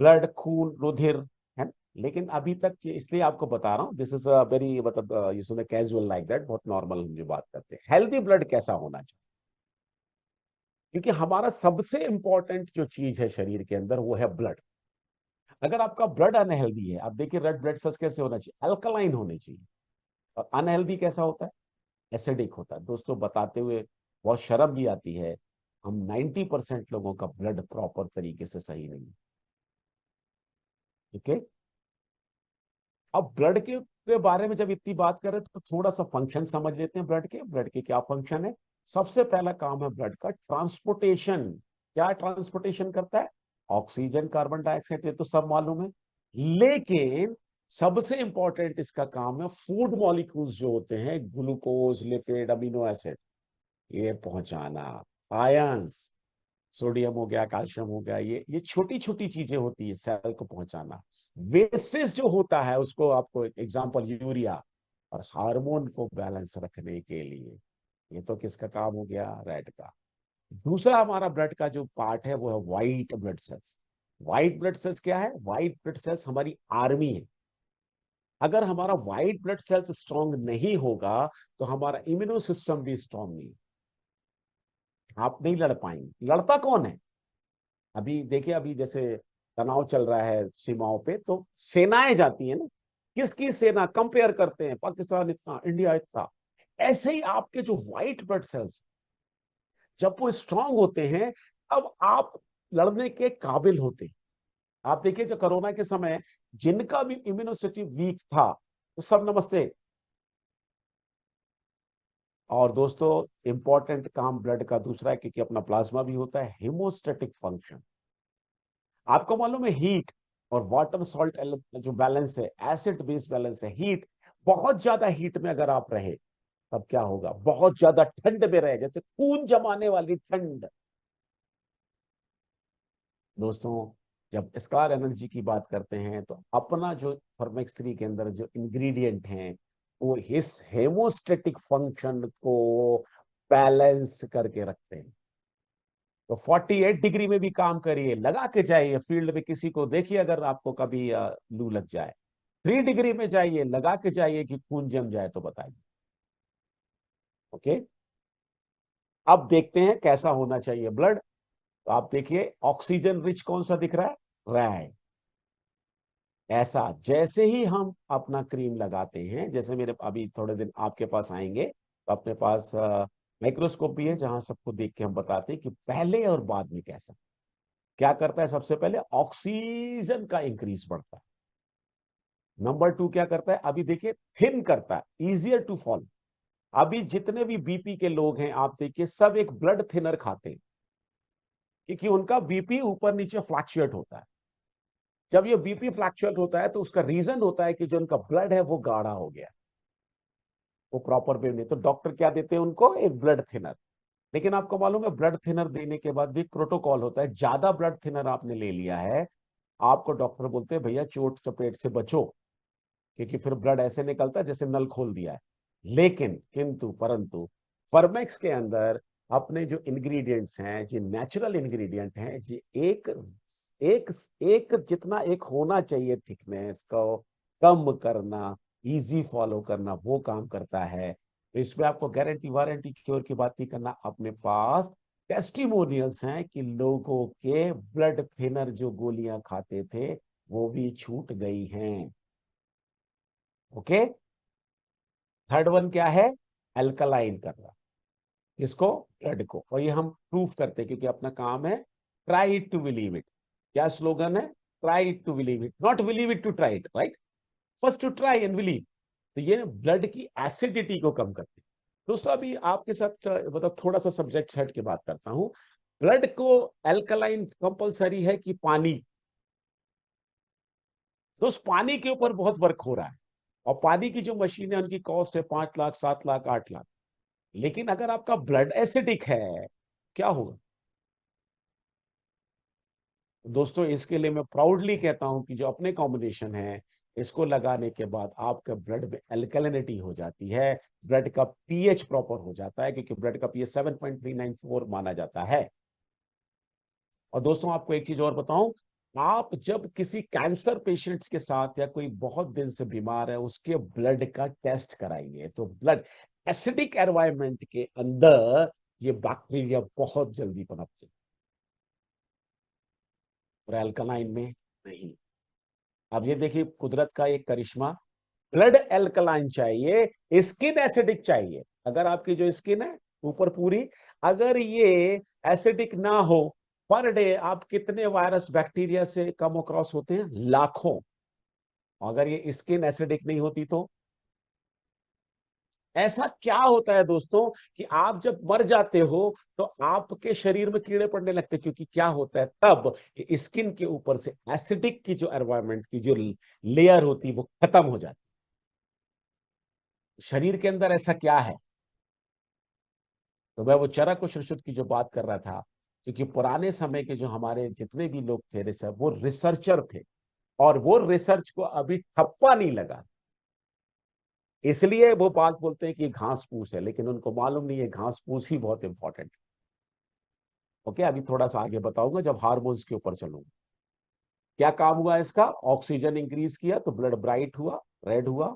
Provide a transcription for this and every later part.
Blood, खून, रुधिर, है ना? लेकिन अभी तक इसलिए आपको बता रहा हूँ, दिस इज अ वेरी मतलब you so casual like that, बहुत नॉर्मल हम जो बात करते हैं। हेल्दी ब्लड कैसा होना चाहिए? क्योंकि हमारा सबसे इंपॉर्टेंट जो चीज है शरीर के अंदर वो है ब्लड। अगर आपका ब्लड अनहेल्दी है, आप देखिए रेड ब्लड सेल्स कैसे होना चाहिए, अल्कलाइन होने चाहिए। और अनहेल्दी कैसा होता है? एसिडिक होता है। दोस्तों बताते हुए बहुत शर्म भी आती है, हम 90% लोगों का ब्लड प्रॉपर तरीके से सही नहीं है। ठीक है। अब ब्लड के बारे में जब इतनी बात करें तो थोड़ा सा फंक्शन समझ लेते हैं ब्लड के। ब्लड के क्या फंक्शन है? सबसे पहला काम है ब्लड का ट्रांसपोर्टेशन। क्या ट्रांसपोर्टेशन करता है? ऑक्सीजन, कार्बन डाइऑक्साइड, ये तो सब मालूम है। लेकिन सबसे इंपॉर्टेंट इसका काम है फूड मॉलिक्यूल्स जो होते हैं, ग्लूकोज, लिपिड, अमीनो एसिड, ये पहुंचाना। आयंस, सोडियम हो गया, कैल्शियम हो गया, ये छोटी छोटी चीजें होती है सेल को पहुंचाना। वेस्टेज जो होता है उसको, आपको एग्जांपल यूरिया, और हार्मोन को बैलेंस रखने के लिए, ये तो किसका काम हो गया? रेड का। दूसरा हमारा ब्लड का जो पार्ट है वो है white blood cells. White blood cells क्या है? व्हाइट ब्लड सेल्स हमारी आर्मी है। अगर हमारा व्हाइट ब्लड सेल्स स्ट्रांग नहीं होगा तो हमारा इम्यूनो सिस्टम भी स्ट्रांग नहीं। आप नहीं लड़ पाएंगे। लड़ता कौन है? अभी देखिए, अभी जैसे तनाव चल रहा है सीमाओं पे, तो सेनाएं जाती हैं ना। किसकी सेना? कंपेयर करते हैं, पाकिस्तान इतना, इंडिया इतना। ऐसे ही आपके जो व्हाइट ब्लड सेल्स, जब वो स्ट्रांग होते हैं, अब आप लड़ने के काबिल होते हैं। आप देखिए जो कोरोना के समय जिनका भी इम्यूनोसिटी वीक था, तो सब नमस्ते। और दोस्तों, इंपॉर्टेंट काम ब्लड का दूसरा है, क्योंकि अपना प्लाज्मा भी होता है, हेमोस्टेटिक फंक्शन। आपको मालूम है हीट और वाटर सॉल्ट जो बैलेंस है, एसिड बेस बैलेंस है, हीट। बहुत ज्यादा हीट में अगर आप रहे तब क्या होगा? बहुत ज्यादा ठंड में रहे, जैसे खून जमाने वाली ठंड। दोस्तों, जब स्कार एनर्जी की बात करते हैं तो अपना जो फॉर्मेक्स 3 के अंदर जो इंग्रेडिएंट हैं, वो इस हेमोस्टेटिक फंक्शन को बैलेंस करके रखते हैं। तो 48 डिग्री में भी काम करिए, लगा के जाइए फील्ड में, किसी को देखिए अगर आपको कभी लू लग जाए, 3 डिग्री में जाइए, लगा के जाइए कि खून जम जाए तो बताइए। ओके। अब देखते हैं कैसा होना चाहिए ब्लड। तो आप देखिए, ऑक्सीजन रिच कौन सा दिख रहा है? रेड। ऐसा जैसे ही हम अपना क्रीम लगाते हैं, जैसे मेरे अभी थोड़े दिन आपके पास आएंगे तो अपने पास माइक्रोस्कोप भी है, जहां सबको देख के हम बताते हैं कि पहले और बाद में कैसा क्या करता है। सबसे पहले ऑक्सीजन का इंक्रीज बढ़ता है। नंबर 2 क्या करता है? अभी देखिए, थिन करता है, इजियर टू फॉलो। अभी जितने भी बीपी के लोग हैं, आप देखिए सब एक ब्लड थिनर खाते हैं, क्योंकि उनका बीपी ऊपर नीचे फ्लक्चुएट होता है। जब ये बीपी फ्लक्चुएट होता है तो उसका रीजन होता है कि जो उनका ब्लड है वो गाढ़ा हो गया, वो प्रॉपर वे नहीं। तो डॉक्टर क्या देते हैं उनको? एक ब्लड थिनर। लेकिन आपको मालूम है, ब्लड थिनर देने के बाद भी प्रोटोकॉल होता है। ज्यादा ब्लड थिनर आपने ले लिया है, आपको डॉक्टर बोलते हैं भैया चोट चपेट से बचो, क्योंकि फिर ब्लड ऐसे निकलता है जैसे नल खोल दिया है। लेकिन किंतु परंतु फर्मेक्स के अंदर अपने जो इंग्रेडिएंट्स हैं, जो नेचुरल इंग्रेडिएंट हैं, जो एक एक एक जितना एक होना चाहिए थिकनेस को कम करना, इजी फॉलो करना, वो काम करता है। तो इसमें आपको गारंटी वारंटी क्योर की बात नहीं करना, अपने पास टेस्टिमोनियल्स हैं कि लोगों के ब्लड थिनर जो गोलियां खाते थे वो भी छूट गई हैं। ओके। थर्ड वन क्या है? अल्कलाइन करना। इसको, ब्लड को। और ये हम प्रूफ करते हैं क्योंकि अपना काम है, try it to believe it. क्या स्लोगन है? Try it to believe it, not believe it to try it, right? First to try and believe. तो ये ब्लड की एसिडिटी को कम करते हैं। दोस्तों, अभी आपके साथ मतलब थोड़ा सा सब्जेक्ट हट के बात करता हूं। ब्लड को अल्कलाइन कंपलसरी है कि पानी? तो उस पानी के ऊपर बहुत वर्क हो रहा है। और पानी की जो मशीन है उनकी कॉस्ट है 5 लाख, 7 लाख, 8 लाख। लेकिन अगर आपका ब्लड एसिडिक है, क्या होगा? दोस्तों, इसके लिए मैं प्राउडली कहता हूं कि जो अपने कॉम्बिनेशन है, इसको लगाने के बाद आपके ब्लड में अल्कलिनिटी हो जाती है, ब्लड का पीएच प्रॉपर हो जाता है, क्योंकि ब्लड का पीएच 7.394 माना जाता है। और दोस्तों, आपको एक चीज और बताऊं, आप जब किसी कैंसर पेशेंट्स के साथ या कोई बहुत दिन से बीमार है उसके ब्लड का टेस्ट कराइए, तो ब्लड एसिडिक एनवायरनमेंट के अंदर ये बैक्टीरिया बहुत जल्दी पनपते हैं, और अल्कलाइन में नहीं। अब ये देखिए कुदरत का एक करिश्मा, ब्लड एल्कलाइन चाहिए, स्किन एसिडिक चाहिए। अगर आपकी जो स्किन है ऊपर पूरी, अगर ये एसिडिक ना हो, पर डे आप कितने वायरस बैक्टीरिया से कम क्रॉस होते हैं? लाखों। अगर ये स्किन एसिडिक नहीं होती तो ऐसा क्या होता है दोस्तों कि आप जब मर जाते हो तो आपके शरीर में कीड़े पड़ने लगते हैं, क्योंकि क्या होता है तब स्किन के ऊपर से एसिडिक की जो एनवायरनमेंट की जो लेयर होती है वो खत्म हो जाती है। शरीर के अंदर ऐसा क्या है? तो मैं वो चरक और सुश्रुत की जो बात कर रहा था, क्योंकि पुराने समय के जो हमारे जितने भी लोग थे रिसर्च, वो रिसर्चर थे, और वो रिसर्च को अभी ठप्पा नहीं लगा, इसलिए वो बात बोलते हैं कि घास फूस है, लेकिन उनको मालूम नहीं है घास फूस ही बहुत इंपॉर्टेंट। ओके, अभी थोड़ा सा आगे बताऊंगा जब हार्मोन्स के ऊपर चलूंगा। क्या काम हुआ इसका? ऑक्सीजन इंक्रीज किया तो ब्लड ब्राइट हुआ, रेड हुआ,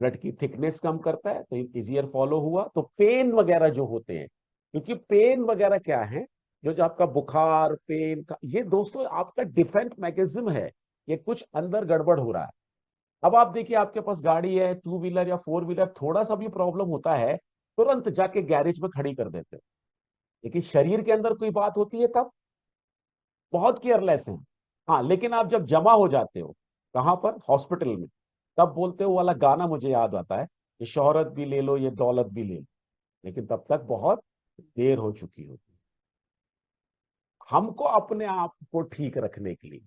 ब्लड की थिकनेस कम करता है तो इजियर फॉलो हुआ, तो पेन वगैरह जो होते हैं, क्योंकि पेन वगैरह क्या है, जो आपका बुखार पेन का, ये दोस्तों आपका डिफेंस मैकेनिज्म है, ये कुछ अंदर गड़बड़ हो रहा है। अब आप देखिए आपके पास गाड़ी है, टू व्हीलर या फोर व्हीलर, थोड़ा सा भी प्रॉब्लम होता है तुरंत जाके गैरेज में खड़ी कर देते हो, लेकिन शरीर के अंदर कोई बात होती है तब बहुत केयरलेस हैं। हाँ, लेकिन आप जब जमा हो जाते हो, कहां पर? हॉस्पिटल में, तब बोलते हो वाला गाना मुझे याद आता है कि शोहरत भी ले लो ये दौलत भी ले लो, लेकिन तब तक बहुत देर हो चुकी होती है। हमको अपने आप को ठीक रखने के लिए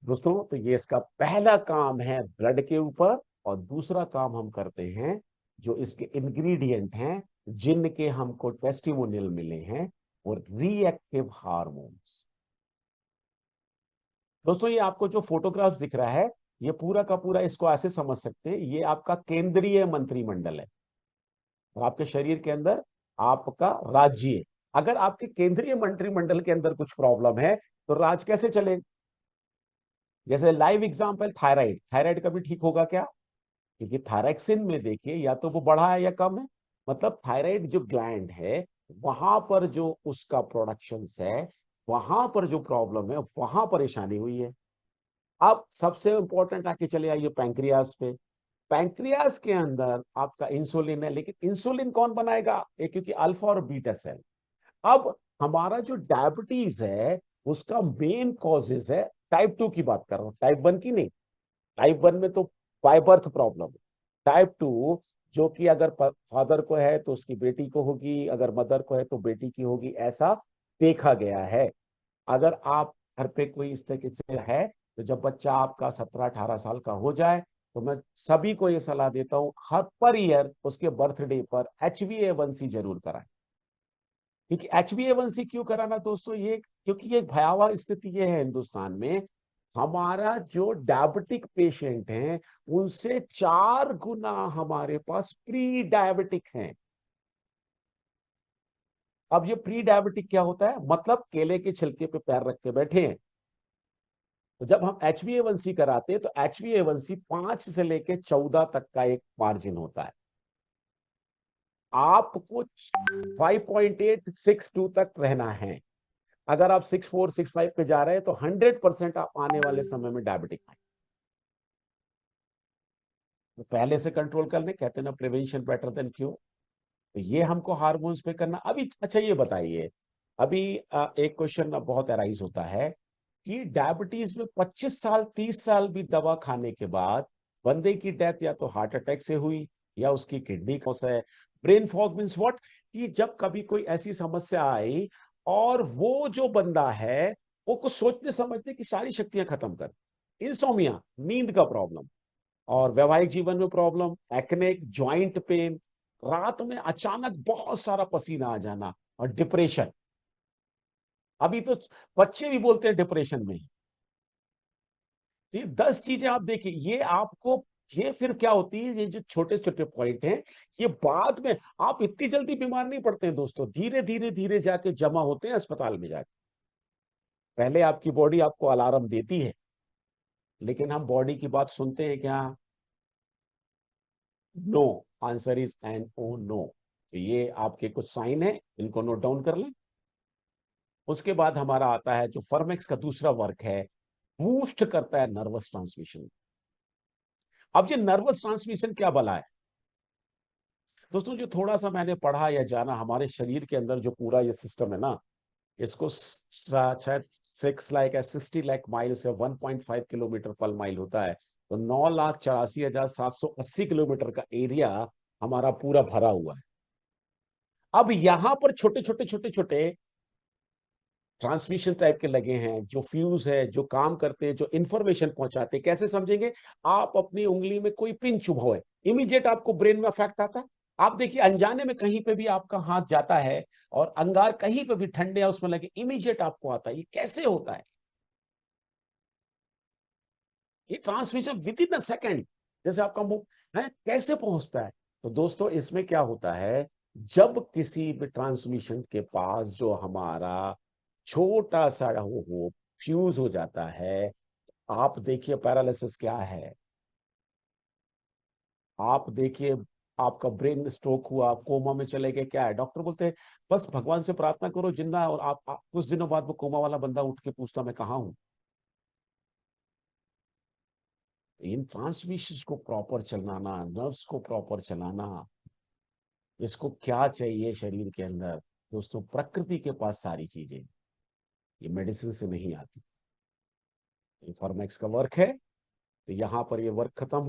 दोस्तों, तो ये इसका पहला काम है ब्लड के ऊपर, और दूसरा काम हम करते हैं जो इसके इंग्रेडिएंट हैं, जिनके हमको टेस्टिमोनियल मिले हैं, और रिएक्टिव हार्मोन्स। दोस्तों ये आपको जो फोटोग्राफ दिख रहा है, ये पूरा का पूरा इसको ऐसे समझ सकते हैं, ये आपका केंद्रीय मंत्रिमंडल है, और आपके शरीर के अंदर आपका राज्य। अगर आपके केंद्रीय मंत्रिमंडल के अंदर कुछ प्रॉब्लम है तो राज कैसे चलेगा? जैसे लाइव एग्जांपल, थायराइड, थायराइड कभी ठीक होगा क्या? क्योंकि थायरॉक्सिन में देखिए या तो वो बढ़ा है या कम है, मतलब थायराइड जो ग्लैंड है वहां पर जो उसका प्रोडक्शन है, वहां पर जो प्रॉब्लम है, वहां परेशानी हुई है। अब सबसे इंपॉर्टेंट आके चले आइए पैंक्रियाज पे। पैंक्रियाज के अंदर आपका इंसुलिन है, लेकिन इंसुलिन कौन बनाएगा? क्योंकि अल्फा और बीटा सेल। अब हमारा जो डायबिटीज है उसका मेन कॉजेज है, टाइप 2 की बात कर रहा हूं, टाइप 1 की नहीं। टाइप 1 में तो बाय बर्थ प्रॉब्लम है। टाइप 2 जो कि अगर फादर को है तो उसकी बेटी को होगी, अगर मदर को है तो बेटी की होगी, ऐसा देखा गया है। अगर आप घर पे कोई इस तरीके से है, तो जब बच्चा आपका 17-18 साल का हो जाए, तो मैं सभी को ये सलाह देता हूं हर पर ईयर उसके बर्थडे पर HbA1c जरूर कराएं। क्योंकि HbA1c क्यों कराना दोस्तों? ये क्योंकि ये भयावह स्थिति ये है हिंदुस्तान में, हमारा जो डायबिटिक पेशेंट हैं उनसे 4 गुना हमारे पास प्री डायबिटिक हैं। अब ये प्री डायबिटिक क्या होता है? मतलब केले के छिलके पे पैर रख के बैठे हैं। तो जब हम HbA1c कराते हैं तो HbA1c 5 से लेके 14 तक का एक मार्जिन होता है। आपको 5.862 तक रहना है। अगर आप 64 65 पे जा रहे हैं तो 100% आप आने वाले समय में डायबिटिक हैं। तो पहले से कंट्रोल कर ले, कहते हैं ना प्रिवेंशन बेटर देन क्योर। तो ये हमको हार्मोन्स पे करना। अभी अच्छा ये बताइए, अभी एक क्वेश्चन बहुत अराइज होता है कि डायबिटीज में 25 साल 30 साल भी दवा खाने के बाद बंदे की डेथ या तो हार्ट अटैक से हुई, या उसकी किडनी खोस है। Brain fog means what? कि जब कभी कोई ऐसी समस्या आई और वो जो बंदा है वो कुछ सोचने समझने की सारी शक्तियां खत्म कर, इंसोमिया, नींद का प्रॉब्लम, और वैवाहिक जीवन में प्रॉब्लम, एक्नेक, जॉइंट पेन, रात में अचानक बहुत सारा पसीना आ जाना, और डिप्रेशन। अभी तो बच्चे भी बोलते हैं डिप्रेशन में ही। तो ये 10 चीजें आप देखिए, ये आपको, ये फिर क्या होती है, ये जो छोटे छोटे पॉइंट हैं, ये बाद में आप इतनी जल्दी बीमार नहीं पड़ते हैं दोस्तों, धीरे धीरे धीरे जाके जमा होते हैं अस्पताल में जाके। पहले आपकी बॉडी आपको अलार्म देती है, लेकिन हम बॉडी की बात सुनते हैं क्या? No. Answer is N O no. तो ये आपके कुछ साइन है, इनको नोट डाउन कर लें। उसके बाद हमारा आता है जो फॉर्मेक्स का दूसरा वर्क है, बूस्ट करता है नर्वस ट्रांसमिशन। अब ये नर्वस ट्रांसमिशन क्या भला है दोस्तों? जो थोड़ा सा मैंने पढ़ा या जाना, हमारे शरीर के अंदर जो पूरा ये सिस्टम है ना, इसको शायद 6 लाख 60 लाख माइल्स या 1.5 किलोमीटर पर माइल होता है। तो 9,84,780 किलोमीटर का एरिया हमारा पूरा भरा हुआ है। अब यहां पर छोटे छोटे छोटे छोटे ट्रांसमिशन टाइप के लगे हैं, जो फ्यूज है, जो काम करते हैं, जो इंफॉर्मेशन पहुंचाते हैं। कैसे समझेंगे? आप अपनी उंगली में कोई पिन चुभाओ है, इमीडिएट आपको ब्रेन में अफेक्ट आता है। आप देखिए, अनजाने में कहीं पे भी आपका हाथ जाता है और अंगार कहीं पे भी ठंडे या उसमें लगे, इमीडिएट आपको आता है। ये कैसे होता है? ये transmission with in a second, जैसे आपका मुंह है, कैसे पहुंचता है? तो दोस्तों, इसमें क्या होता है, जब किसी भी ट्रांसमिशन के पास जो हमारा छोटा सा वो फ्यूज हो जाता है, आप देखिए पैरालिसिस क्या है। आप देखिए, आपका ब्रेन स्ट्रोक हुआ, कोमा में चले गए, क्या है? डॉक्टर बोलते हैं बस भगवान से प्रार्थना करो जिंदा, और आप कुछ दिनों बाद वो कोमा वाला बंदा उठ के पूछता मैं कहाँ हूं। इन ट्रांसमिशन को प्रॉपर चलाना, नर्व्स को प्रॉपर चलाना, इसको क्या चाहिए शरीर के अंदर? दोस्तों, प्रकृति के पास सारी चीजें, ये मेडिसिन से नहीं आती। ये फॉर्मेक्स का वर्क है। तो यहां पर ये वर्क खत्म